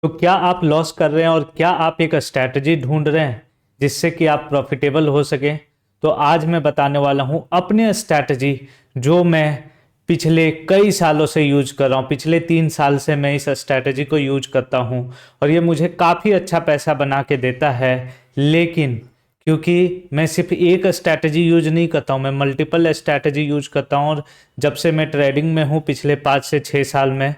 तो क्या आप लॉस कर रहे हैं और क्या आप एक स्ट्रैटेजी ढूंढ रहे हैं जिससे कि आप प्रॉफिटेबल हो सके? तो आज मैं बताने वाला हूं अपनी स्ट्रैटेजी जो मैं पिछले कई सालों से यूज कर रहा हूं। पिछले 3 साल से मैं इस स्ट्रैटेजी को यूज करता हूं और ये मुझे काफ़ी अच्छा पैसा बना के देता है। लेकिन क्योंकि मैं सिर्फ एक स्ट्रैटेजी यूज नहीं करता हूँ, मैं मल्टीपल स्ट्रैटेजी यूज करता हूँ। और जब से मैं ट्रेडिंग में हूँ पिछले 5 से 6 साल में,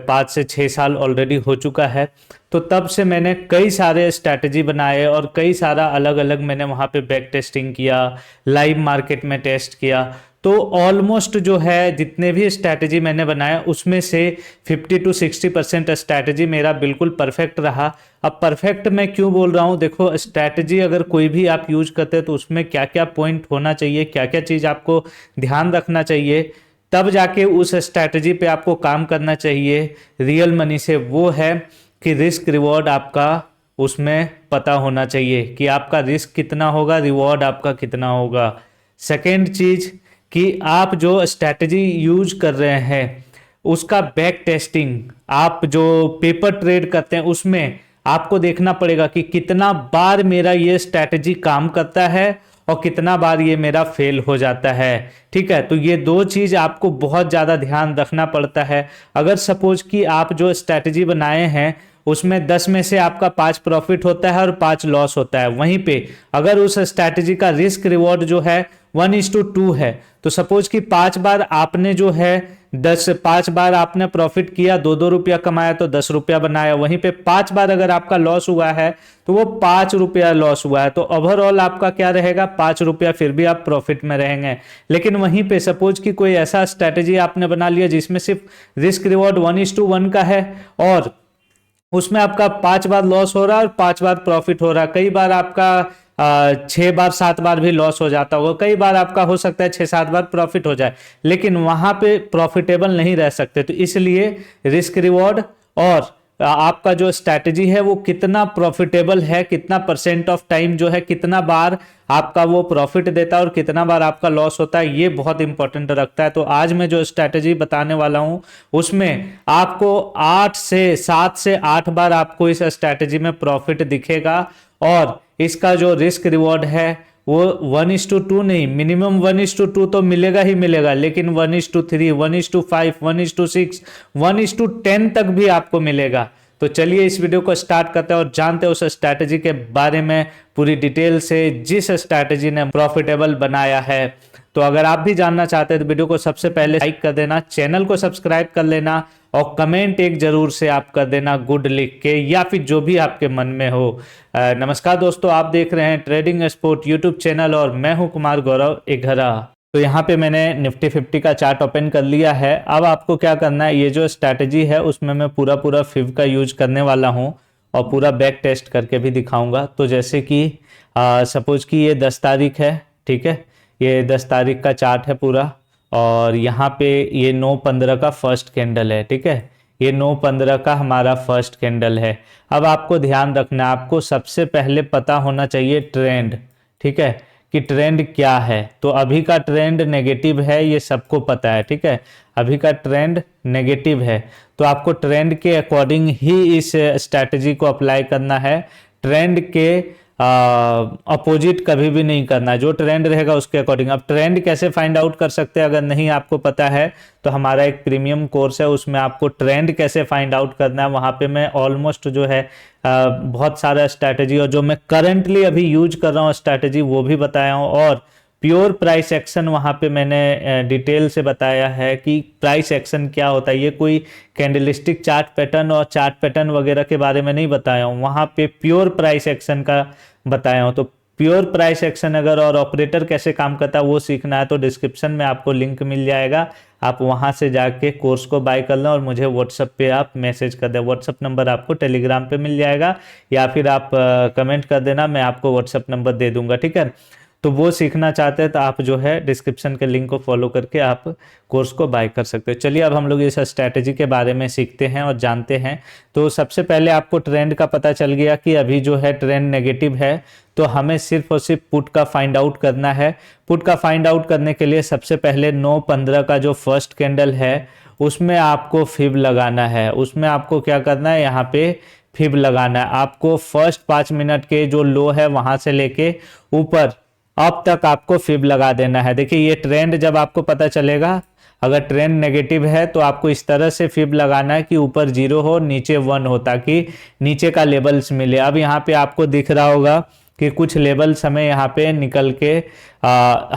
5 से 6 साल ऑलरेडी हो चुका है, तो तब से मैंने कई सारे स्ट्रैटेजी बनाए और कई सारा अलग अलग मैंने वहाँ पे बैक टेस्टिंग किया, लाइव मार्केट में टेस्ट किया। तो ऑलमोस्ट जो है जितने भी स्ट्रैटेजी मैंने बनाया उसमें से 50 to 60% स्ट्रैटेजी मेरा बिल्कुल परफेक्ट रहा। अब परफेक्ट मैं क्यों बोल रहा हूँ, देखो स्ट्रैटेजी अगर कोई भी आप यूज करते हैं तो उसमें क्या क्या पॉइंट होना चाहिए, क्या क्या चीज़ आपको ध्यान रखना चाहिए, तब जाके उस स्ट्रैटेजी पे आपको काम करना चाहिए रियल मनी से। वो है कि रिस्क रिवॉर्ड आपका उसमें पता होना चाहिए कि आपका रिस्क कितना होगा, रिवॉर्ड आपका कितना होगा। सेकेंड चीज कि आप जो स्ट्रैटेजी यूज कर रहे हैं उसका बैक टेस्टिंग, आप जो पेपर ट्रेड करते हैं उसमें आपको देखना पड़ेगा कि कितना बार मेरा ये स्ट्रैटेजी काम करता है और कितना बार ये मेरा फेल हो जाता है। ठीक है, तो ये दो चीज आपको बहुत ज्यादा ध्यान रखना पड़ता है। अगर सपोज कि आप जो स्ट्रैटेजी बनाए हैं उसमें 10 में से आपका 5 प्रॉफिट होता है और 5 लॉस होता है, वहीं पे अगर उस स्ट्रैटेजी का रिस्क रिवॉर्ड जो है 1:2 है, तो सपोज कि 5 बार आपने जो है 5 बार आपने प्रॉफिट किया, 2-2 रुपया कमाया तो 10 रुपया बनाया। वहीं पे 5 बार अगर आपका लॉस हुआ है तो वो 5 रुपया लॉस हुआ है, तो ओवरऑल आपका क्या रहेगा, 5 रुपया, फिर भी आप प्रॉफिट में रहेंगे। लेकिन वहीं पे सपोज कि कोई ऐसा स्ट्रैटेजी आपने बना लिया जिसमें सिर्फ रिस्क रिवॉर्ड 1:1 का है और उसमें आपका 5 बार लॉस हो रहा है और 5 बार प्रॉफिट हो रहा है, कई बार आपका 6 बार 7 बार भी लॉस हो जाता होगा, कई बार आपका हो सकता है 6-7 बार प्रॉफिट हो जाए, लेकिन वहां पे प्रॉफिटेबल नहीं रह सकते। तो इसलिए रिस्क रिवॉर्ड और आपका जो स्ट्रैटेजी है वो कितना प्रॉफिटेबल है, कितना परसेंट ऑफ टाइम जो है, कितना बार आपका वो प्रॉफिट देता है और कितना बार आपका लॉस होता है, ये बहुत इंपॉर्टेंट रखता है। तो आज मैं जो स्ट्रैटेजी बताने वाला हूं उसमें आपको 7 से 8 बार आपको इस स्ट्रैटेजी में प्रॉफिट दिखेगा और इसका जो रिस्क रिवॉर्ड है वो 1:2 नहीं, मिनिमम 1:2 तो मिलेगा ही मिलेगा, लेकिन 1:3, 1:5, 1:6, 1:10 तक भी आपको मिलेगा। तो चलिए इस वीडियो को स्टार्ट करते हैं और जानते हैं उस स्ट्रैटेजी के बारे में पूरी डिटेल से जिस स्ट्रैटेजी ने प्रॉफिटेबल बनाया है। तो अगर आप भी जानना चाहते हैं तो वीडियो को सबसे पहले लाइक कर देना, चैनल को सब्सक्राइब कर लेना और कमेंट एक जरूर से आप कर देना गुड लिख के, या फिर जो भी आपके मन में हो। नमस्कार दोस्तों, आप देख रहे हैं ट्रेडिंग स्पोर्ट यूट्यूब चैनल और मैं हूं कुमार गौरव एघरा। तो यहाँ पे मैंने निफ्टी 50 का चार्ट ओपन कर लिया है। अब आपको क्या करना है, ये जो स्ट्रैटेजी है उसमें मैं पूरा फिव का यूज करने वाला हूँ और पूरा बैक टेस्ट करके भी दिखाऊंगा। तो जैसे कि सपोज कि ये 10 तारीख है, ठीक है, ये 10 तारीख का चार्ट है पूरा और यहाँ पे ये 9/15 का फर्स्ट कैंडल है, ठीक है, ये 9/15 का हमारा फर्स्ट कैंडल है। अब आपको ध्यान रखना है, आपको सबसे पहले पता होना चाहिए ट्रेंड, ठीक है, कि ट्रेंड क्या है। तो अभी का ट्रेंड नेगेटिव है, ये सबको पता है, ठीक है, अभी का ट्रेंड नेगेटिव है, तो आपको ट्रेंड के अकॉर्डिंग ही इस स्ट्रैटेजी को अप्लाई करना है। ट्रेंड के अपोजिट कभी भी नहीं करना, जो ट्रेंड रहेगा उसके अकॉर्डिंग। अब ट्रेंड कैसे फाइंड आउट कर सकते हैं अगर नहीं आपको पता है, तो हमारा एक प्रीमियम कोर्स है, उसमें आपको ट्रेंड कैसे फाइंड आउट करना है, वहाँ पे मैं ऑलमोस्ट जो है बहुत सारा स्ट्रैटेजी और जो मैं करंटली अभी यूज कर रहा हूँ स्ट्रैटेजी वो भी बताया हूँ, और प्योर प्राइस एक्शन वहाँ पे मैंने डिटेल से बताया है कि प्राइस एक्शन क्या होता है। ये कोई कैंडलस्टिक चार्ट पैटर्न और चार्ट पैटर्न वगैरह के बारे में नहीं बताया हूँ, वहाँ पे प्योर प्राइस एक्शन का बताया हूँ। तो प्योर प्राइस एक्शन अगर और ऑपरेटर कैसे काम करता है वो सीखना है तो डिस्क्रिप्शन में आपको लिंक मिल जाएगा, आप वहाँ से जाके कोर्स को बाय कर लें और मुझे व्हाट्सएप पे आप मैसेज कर दें। व्हाट्सएप नंबर आपको टेलीग्राम पे मिल जाएगा या फिर आप कमेंट कर देना, मैं आपको व्हाट्सएप नंबर दे दूंगा, ठीक है। तो वो सीखना चाहते हैं तो आप जो है डिस्क्रिप्शन के लिंक को फॉलो करके आप कोर्स को बाय कर सकते हो। चलिए अब हम लोग इस स्ट्रैटेजी के बारे में सीखते हैं और जानते हैं। तो सबसे पहले आपको ट्रेंड का पता चल गया कि अभी जो है ट्रेंड नेगेटिव है, तो हमें सिर्फ और सिर्फ पुट का फाइंड आउट करना है। पुट का फाइंड आउट करने के लिए सबसे पहले 9/15 का जो फर्स्ट कैंडल है उसमें आपको फिब लगाना है। उसमें आपको क्या करना है, यहाँ पे फिब लगाना है। आपको फर्स्ट 5 मिनट के जो लो है वहां से लेके ऊपर अब तक आपको फिब लगा देना है। देखिए ये ट्रेंड जब आपको पता चलेगा, अगर ट्रेंड नेगेटिव है तो आपको इस तरह से फिब लगाना है कि ऊपर 0 हो नीचे 1 हो, ताकि नीचे का लेवल्स मिले। अब यहाँ पे आपको दिख रहा होगा कि कुछ लेवल्स हमें यहाँ पे निकल के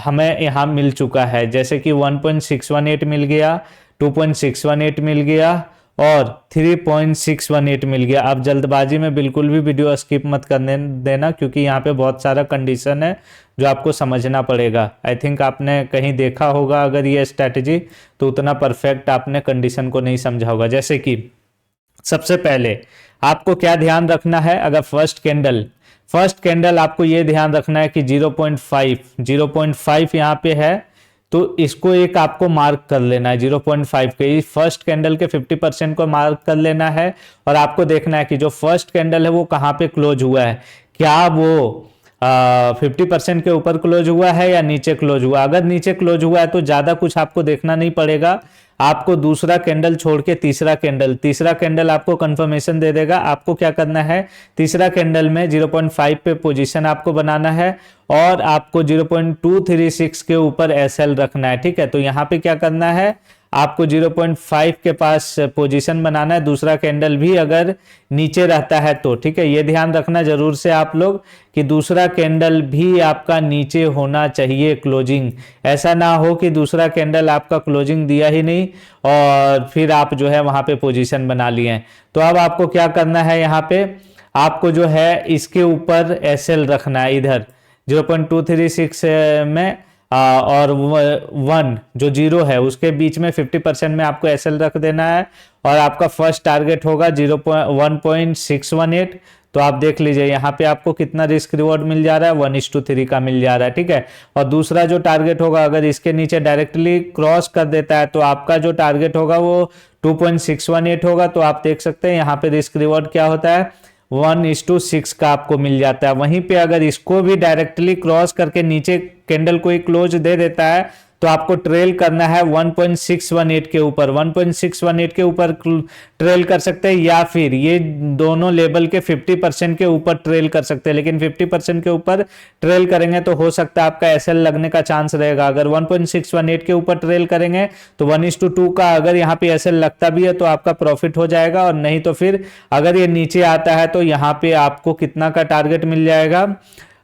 हमें यहाँ मिल चुका है, जैसे कि 1.618 मिल गया, 2.618 मिल गया और 3.618 मिल गया। अब जल्दबाजी में बिल्कुल भी वीडियो स्किप मत करने देना, क्योंकि यहाँ पे बहुत सारा कंडीशन है जो आपको समझना पड़ेगा। आई थिंक आपने कहीं देखा होगा अगर ये स्ट्रैटेजी, तो उतना परफेक्ट आपने कंडीशन को नहीं समझा होगा। जैसे कि सबसे पहले आपको क्या ध्यान रखना है, अगर फर्स्ट कैंडल आपको ये ध्यान रखना है कि 0.5 यहाँ पे है, तो इसको एक आपको मार्क कर लेना है 0.5 के, फर्स्ट कैंडल के 50% को मार्क कर लेना है। और आपको देखना है कि जो फर्स्ट कैंडल है वो कहाँ पे क्लोज हुआ है, क्या वो 50% के ऊपर क्लोज हुआ है या नीचे क्लोज हुआ। अगर नीचे क्लोज हुआ है तो ज्यादा कुछ आपको देखना नहीं पड़ेगा, आपको दूसरा कैंडल छोड़ के तीसरा कैंडल आपको कंफर्मेशन दे देगा। आपको क्या करना है, तीसरा कैंडल में 0.5 पे पोजीशन आपको बनाना है और आपको 0.236 के ऊपर एसएल रखना है। ठीक है, तो यहाँ पे क्या करना है, आपको 0.5 के पास पोजीशन बनाना है, दूसरा कैंडल भी अगर नीचे रहता है तो। ठीक है, ये ध्यान रखना जरूर से आप लोग कि दूसरा कैंडल भी आपका नीचे होना चाहिए क्लोजिंग। ऐसा ना हो कि दूसरा कैंडल आपका क्लोजिंग दिया ही नहीं और फिर आप जो है वहां पे पोजीशन बना लिए हैं। तो अब आपको क्या करना है, यहाँ पे आपको जो है इसके ऊपर एसएल रखना है, इधर 0.236 में और 1 जो 0 है उसके बीच में 50% में आपको एसएल रख देना है। और आपका फर्स्ट टारगेट होगा 1.618। तो आप देख लीजिए यहाँ पे आपको कितना रिस्क रिवॉर्ड मिल जा रहा है, 1:3 का मिल जा रहा है। ठीक है, और दूसरा जो टारगेट होगा अगर इसके नीचे डायरेक्टली क्रॉस कर देता है तो आपका जो टारगेट होगा वो 2.618 होगा। तो आप देख सकते हैं यहाँ पे रिस्क रिवॉर्ड क्या होता है, 1:6 का आपको मिल जाता है। वहीं पे अगर इसको भी डायरेक्टली क्रॉस करके नीचे कैंडल को एक क्लोज दे देता है तो आपको ट्रेल करना है 1.618 के ऊपर, 1.618 के ऊपर ट्रेल कर सकते हैं, या फिर ये दोनों लेवल के 50% के ऊपर ट्रेल कर सकते हैं। लेकिन 50% के ऊपर ट्रेल करेंगे तो हो सकता है आपका एसएल लगने का चांस रहेगा। अगर 1.618 के ऊपर ट्रेल करेंगे तो 1:2 का अगर यहाँ पे एसएल लगता भी है तो आपका प्रॉफिट हो जाएगा, और नहीं तो फिर अगर ये नीचे आता है तो यहाँ पे आपको कितना का टारगेट मिल जाएगा,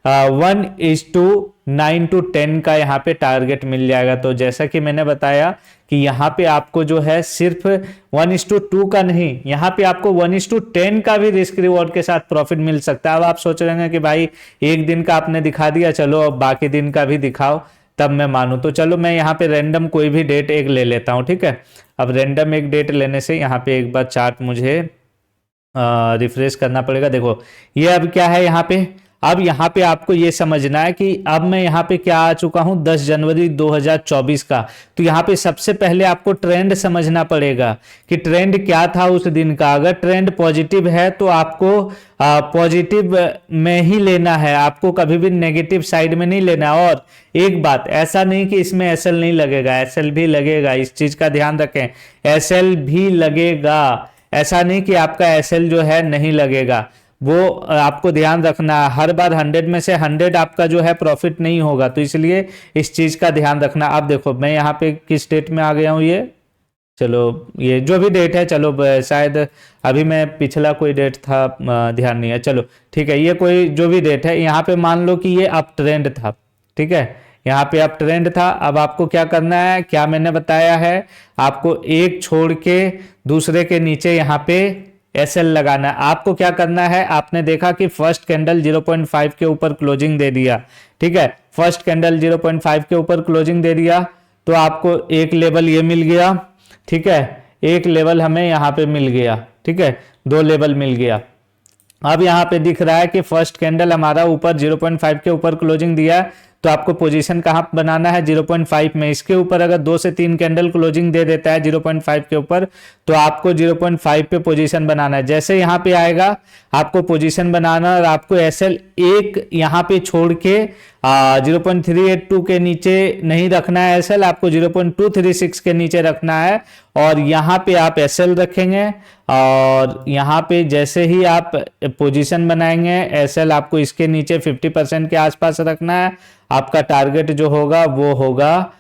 1:9 to 10 का यहाँ पे टारगेट मिल जाएगा। तो जैसा कि मैंने बताया कि यहाँ पे आपको जो है सिर्फ 1:2 का नहीं, यहाँ पे आपको 1:10 का भी रिस्क रिवॉर्ड के साथ प्रॉफिट मिल सकता है। अब आप सोच रहे हैं कि भाई एक दिन का आपने दिखा दिया, चलो अब बाकी दिन का भी दिखाओ तब मैं मानूं। तो चलो मैं यहाँ पे रैंडम कोई भी डेट एक ले लेता हूँ। ठीक है, अब रैंडम एक डेट लेने से यहाँ पे एक बार चार्ट मुझे रिफ्रेश करना पड़ेगा। देखो ये अब क्या है यहाँ पे, अब यहाँ पे आपको ये समझना है कि अब मैं यहाँ पे क्या आ चुका हूँ 10 जनवरी 2024 का। तो यहाँ पे सबसे पहले आपको ट्रेंड समझना पड़ेगा कि ट्रेंड क्या था उस दिन का। अगर ट्रेंड पॉजिटिव है तो आपको पॉजिटिव में ही लेना है, आपको कभी भी नेगेटिव साइड में नहीं लेना। और एक बात, ऐसा नहीं कि इसमें एसएल नहीं लगेगा, एसएल भी लगेगा, इस चीज का ध्यान रखें, एसएल भी लगेगा। ऐसा नहीं कि आपका एसएल जो है नहीं लगेगा, वो आपको ध्यान रखना। हर बार 100 में से 100 आपका जो है प्रॉफिट नहीं होगा, तो इसलिए इस चीज का ध्यान रखना। अब देखो मैं यहाँ पे किस डेट में आ गया हूँ, ये चलो ये जो भी डेट है, चलो शायद अभी मैं पिछला कोई डेट था ध्यान नहीं है, चलो ठीक है, ये कोई जो भी डेट है, यहाँ पे मान लो कि ये अप ट्रेंड था। ठीक है, यहाँ पे अप ट्रेंड था। अब आपको क्या करना है, क्या मैंने बताया है, आपको एक छोड़ के दूसरे के नीचे यहाँ पे एसएल लगाना है। आपको क्या करना है, आपने देखा कि फर्स्ट कैंडल 0.5 के ऊपर क्लोजिंग दे दिया। ठीक है, फर्स्ट कैंडल 0.5 के ऊपर क्लोजिंग दे दिया तो आपको एक लेवल ये मिल गया। ठीक है, एक लेवल हमें यहाँ पे मिल गया। ठीक है, 2 लेवल मिल गया। अब यहाँ पे दिख रहा है कि फर्स्ट कैंडल हमारा ऊपर 0.5 के ऊपर क्लोजिंग दिया, तो आपको पोजीशन कहाँ बनाना है, 0.5 में। इसके ऊपर अगर 2 से 3 कैंडल क्लोजिंग दे देता है 0.5 के ऊपर, तो आपको 0.5 पे पोजीशन बनाना है। जैसे यहाँ पे आएगा आपको पोजीशन बनाना और आपको एसएल एक यहाँ पे छोड़ के 0.382 के नीचे नहीं रखना है एसएल, आपको 0.236 के नीचे रखना है। और यहाँ पे आप एसएल रखेंगे और यहाँ पे जैसे ही आप पोजीशन बनाएंगे एसएल आपको इसके नीचे 50% के आसपास रखना है। आपका टारगेट जो होगा वो होगा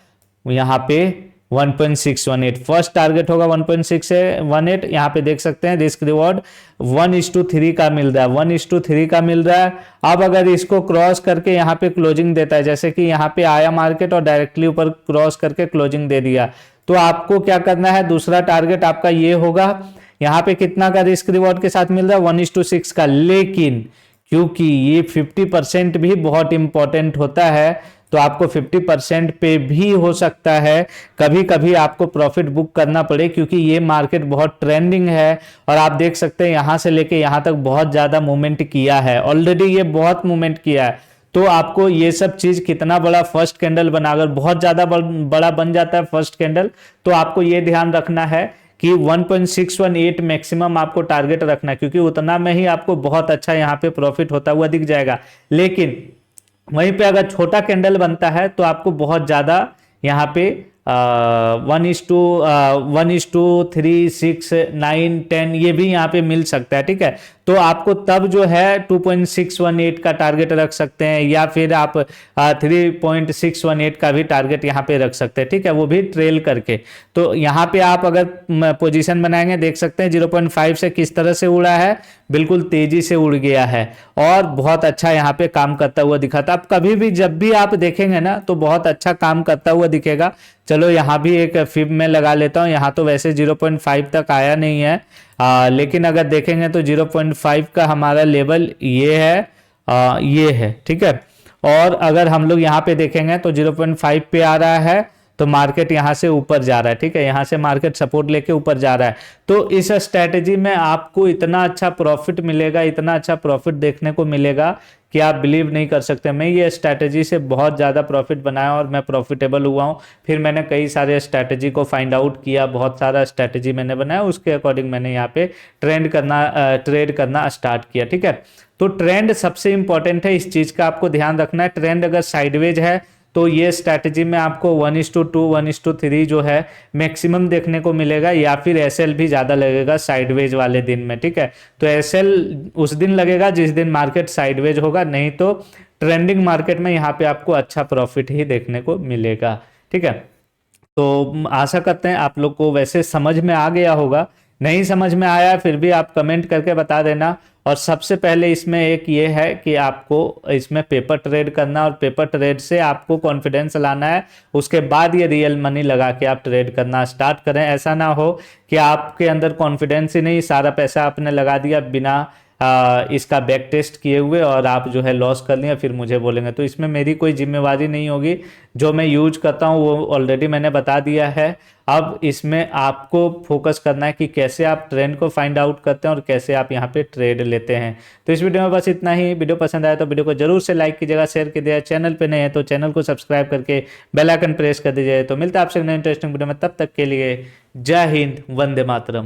यहाँ पे 1.618, फर्स्ट टारगेट होगा 1.618। यहाँ पे देख सकते हैं रिस्क रिवॉर्ड 1:3 का मिल रहा है, 1:3 का मिल रहा है। अब अगर इसको क्रॉस करके यहाँ पे क्लोजिंग देता है, जैसे कि यहाँ पे आया मार्केट और डायरेक्टली ऊपर क्रॉस करके क्लोजिंग दे दिया, तो आपको क्या करना है, दूसरा टारगेट आपका ये होगा। यहाँ पे कितना का रिस्क रिवॉर्ड के साथ मिल रहा है, 1:6 का। लेकिन क्योंकि ये 50% भी बहुत इंपॉर्टेंट होता है, तो आपको 50% पे भी हो सकता है कभी कभी आपको प्रॉफिट बुक करना पड़े, क्योंकि ये मार्केट बहुत ट्रेंडिंग है। और आप देख सकते हैं यहाँ से लेके यहाँ तक बहुत ज्यादा मूवमेंट किया है, ऑलरेडी ये बहुत मूवमेंट किया है। तो आपको ये सब चीज कितना बड़ा फर्स्ट कैंडल बना, अगर बहुत ज्यादा बड़ा बन जाता है फर्स्ट कैंडल, तो आपको ये ध्यान रखना है कि 1.618 मैक्सिमम आपको टारगेट रखना है, क्योंकि उतना में ही आपको बहुत अच्छा यहाँ पे प्रॉफिट होता हुआ दिख जाएगा। लेकिन वहीं पे अगर छोटा कैंडल बनता है तो आपको बहुत ज्यादा यहाँ पे 1:3, 6, 9, 10 ये भी यहाँ पे मिल सकता है, ठीक है। तो आपको तब जो है 2.618 का टारगेट रख सकते हैं, या फिर आप 3.618 का भी टारगेट यहाँ पे रख सकते हैं, ठीक है, वो भी ट्रेल करके। तो यहाँ पे आप अगर पोजीशन बनाएंगे देख सकते हैं 0.5 से किस तरह से उड़ा है, बिल्कुल तेजी से उड़ गया है और बहुत अच्छा यहाँ पे काम करता हुआ दिखा था। आप कभी भी जब भी आप देखेंगे ना तो बहुत अच्छा काम करता हुआ दिखेगा। चलो यहाँ भी एक फिब में लगा लेता हूँ, यहाँ तो वैसे 0.5 तक आया नहीं है, लेकिन अगर देखेंगे तो 0.5 का हमारा लेवल ये है, ठीक है। और अगर हम लोग यहाँ पे देखेंगे तो 0.5 पे आ रहा है, तो मार्केट यहाँ से ऊपर जा रहा है, ठीक है, यहाँ से मार्केट सपोर्ट लेके ऊपर जा रहा है। तो इस स्ट्रैटेजी में आपको इतना अच्छा प्रॉफिट मिलेगा, इतना अच्छा प्रॉफिट देखने को मिलेगा कि आप बिलीव नहीं कर सकते। मैं ये स्ट्रैटेजी से बहुत ज़्यादा प्रॉफिट बनाया और मैं प्रॉफिटेबल हुआ हूँ। फिर मैंने कई सारे स्ट्रैटेजी को फाइंड आउट किया, बहुत सारा स्ट्रैटेजी मैंने बनाया, उसके अकॉर्डिंग मैंने यहाँ पे ट्रेड करना स्टार्ट किया, ठीक है। तो ट्रेंड सबसे इंपॉर्टेंट है, इस चीज़ का आपको ध्यान रखना है। ट्रेंड अगर साइडवेज है तो ये स्ट्रैटेजी में आपको 1:2, 1:3 जो है मैक्सिमम देखने को मिलेगा, या फिर एसएल भी ज़्यादा लगेगा साइडवेज वाले दिन में, ठीक है। तो एसएल उस दिन लगेगा जिस दिन मार्केट साइडवेज होगा, नहीं तो ट्रेंडिंग मार्केट में यहाँ पे आपको अच्छा प्रॉफिट ही देखने को मिलेगा, ठीक है। तो आशा करते हैं आप लोग को वैसे समझ में आ गया होगा। नहीं समझ में आया फिर भी आप कमेंट करके बता देना। और सबसे पहले इसमें एक ये है कि आपको इसमें पेपर ट्रेड करना, और पेपर ट्रेड से आपको कॉन्फिडेंस लाना है, उसके बाद ये रियल मनी लगा के आप ट्रेड करना स्टार्ट करें। ऐसा ना हो कि आपके अंदर कॉन्फिडेंस ही नहीं, सारा पैसा आपने लगा दिया बिना इसका बैक टेस्ट किए हुए और आप जो है लॉस कर लिया, फिर मुझे बोलेंगे। तो इसमें मेरी कोई जिम्मेवारी नहीं होगी, जो मैं यूज करता हूँ वो ऑलरेडी मैंने बता दिया है। अब इसमें आपको फोकस करना है कि कैसे आप ट्रेंड को फाइंड आउट करते हैं और कैसे आप यहाँ पे ट्रेड लेते हैं। तो इस वीडियो में बस इतना ही। वीडियो पसंद आया तो वीडियो को जरूर से लाइक कीजिएगा, शेयर कीजिएगा। चैनल पे नए हैं तो चैनल को सब्सक्राइब करके बेल आइकन प्रेस कर दीजिए। तो मिलता है आपसे इंटरेस्टिंग वीडियो में, तब तक के लिए जय हिंद, वंदे मातरम।